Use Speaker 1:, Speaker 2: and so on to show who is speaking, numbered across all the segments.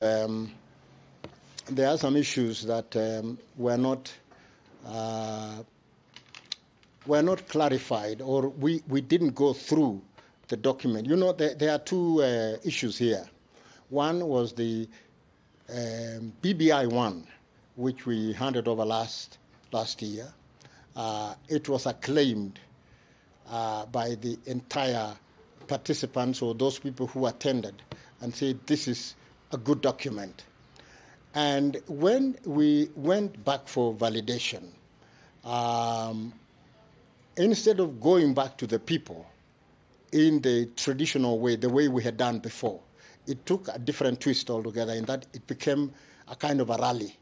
Speaker 1: there are some issues that were not clarified, or we didn't go through the document. You know, there are two issues here. One was the BBI one, which we handed over last year. It was acclaimed by the entire participants, or those people who attended, and said this is a good document. And when we went back for validation, instead of going back to the people in the traditional way, the way we had done before, it took a different twist altogether, in that it became a kind of a rally.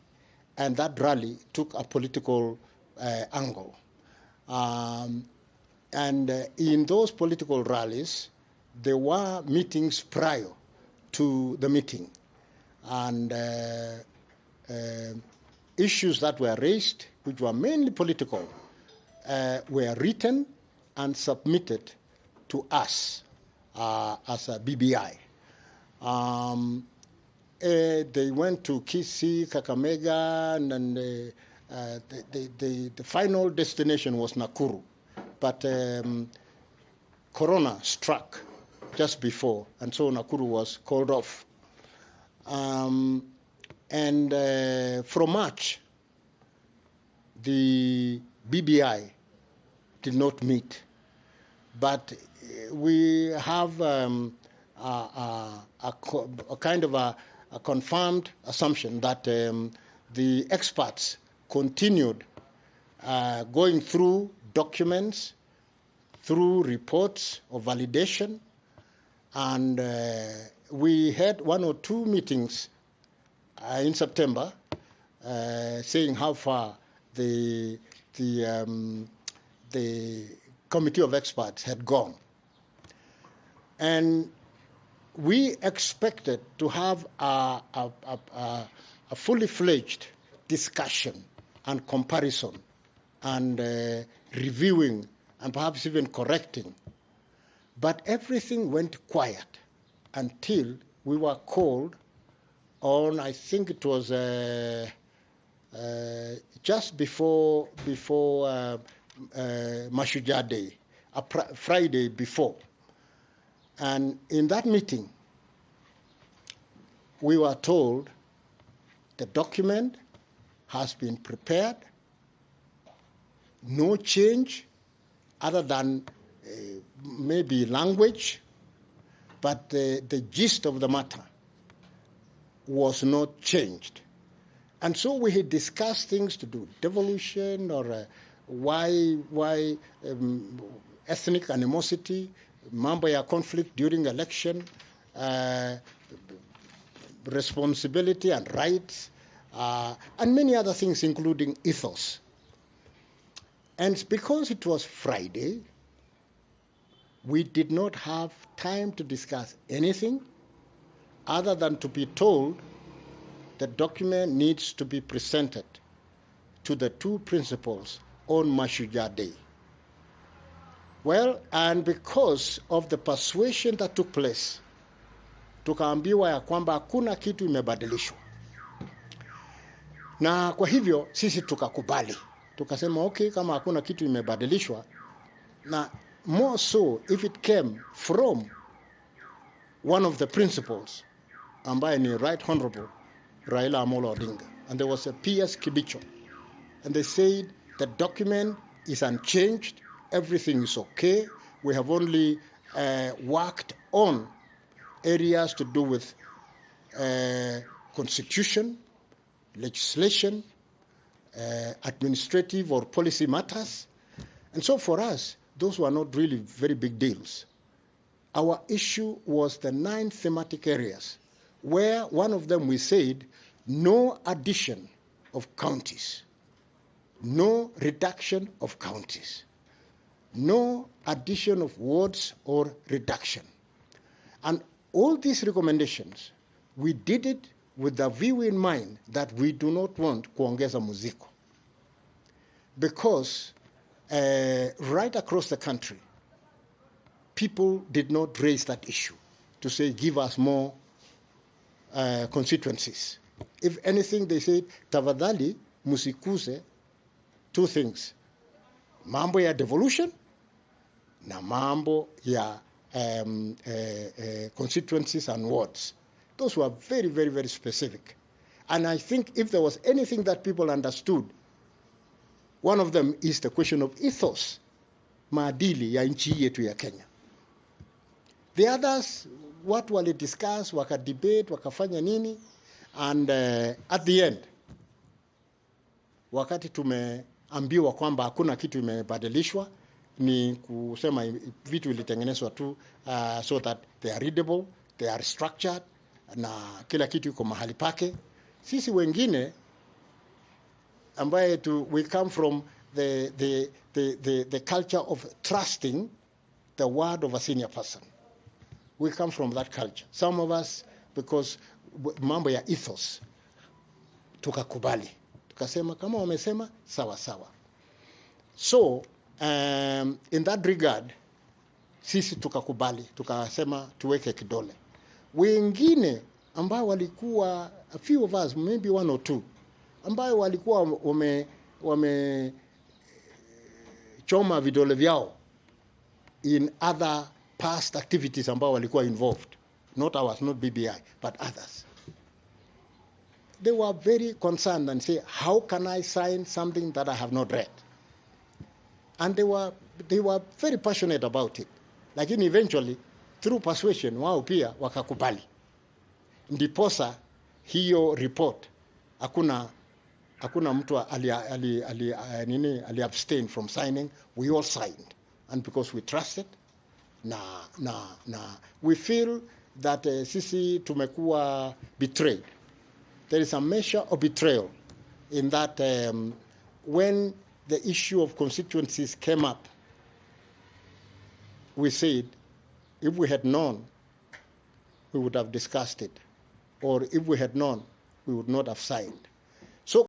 Speaker 1: And that rally took a political angle. And in those political rallies, there were meetings prior to the meeting. And issues that were raised, which were mainly political, were written and submitted to us as a BBI. They went to Kisii, Kakamega, and the final destination was Nakuru. But Corona struck just before, and so Nakuru was called off. And from March, the BBI did not meet. But we have a kind of a confirmed assumption that the experts continued going through documents, through reports of validation, and we had 1 or 2 meetings in September saying how far the committee of experts had gone. And we expected to have a fully fledged discussion and comparison and reviewing and perhaps even correcting. But everything went quiet until we were called on, I think it was just before Mashujaa Day, a Friday before. And in that meeting, we were told the document has been prepared, no change other than maybe language, but the gist of the matter was not changed. And so we had discussed things to do devolution, or why ethnic animosity, mambo ya conflict during election, responsibility and rights, and many other things, including ethos. And because it was Friday, we did not have time to discuss anything other than to be told the document needs to be presented to the 2 principals on Mashujaa Day. Well, and because of the persuasion that took place, tukaambiwa ya kwamba hakuna kitu imebadilishwa. Na kwa hivyo sisi tukakubali. Tukasema okay, kama hakuna kitu imebadilishwa, na more so if it came from one of the principals, ambaye ni Right Honorable Raila Amolo Odinga, and there was a PS Kibicho, and they said the document is unchanged, everything is okay, we have only worked on areas to do with constitution, legislation, administrative or policy matters. And so for us, those were not really very big deals. Our issue was the 9 thematic areas, where one of them we said no addition of counties, no reduction of counties, no addition of wards or reduction. And all these recommendations, we did it with the view in mind that we do not want kuongeza muziko. Because right across the country, people did not raise that issue to say, give us more constituencies. If anything, they said, tafadhali musikuse two things, mambo ya devolution na mambo ya constituencies and wards. Those were very, very, very specific. And I think if there was anything that people understood, one of them is the question of ethos, maadili ya nchi yetu ya Kenya. The others, watu walidiscuss, wakadebate, wakafanya nini, and at the end, wakati tumeambiwa kwamba hakuna kitu imebadilishwa, ni kusema vitu ilitengenezwa tu so that they are readable, they are structured, na kila kitu iko mahali pake. Sisi wengine ambaye we come from the culture of trusting the word of a senior person. We come from that culture. Some of us, because mambo ya ethos, tukakubali. Tukasema kama wamesema sawa sawa. So in that regard, sisi tukakubali, tukasema tuweke kidole. Wengine ambao walikuwa, a few of us, maybe one or two, ambao walikuwa wame choma vidole vyao in other past activities ambao walikuwa involved, not ours, not BBI, but others. They were very concerned and say, how can I sign something that I have not read? And they were very passionate about it. Lakini eventually, through persuasion, wao pia wakakubali. Ndiposa hiyo report, hakuna mtu ali abstain from signing. We all signed. And because we trusted, we feel that sisi tumekuwa betrayed. There is a measure of betrayal in that when the issue of constituencies came up, we said, if we had known, we would have discussed it. Or if we had known, we would not have signed.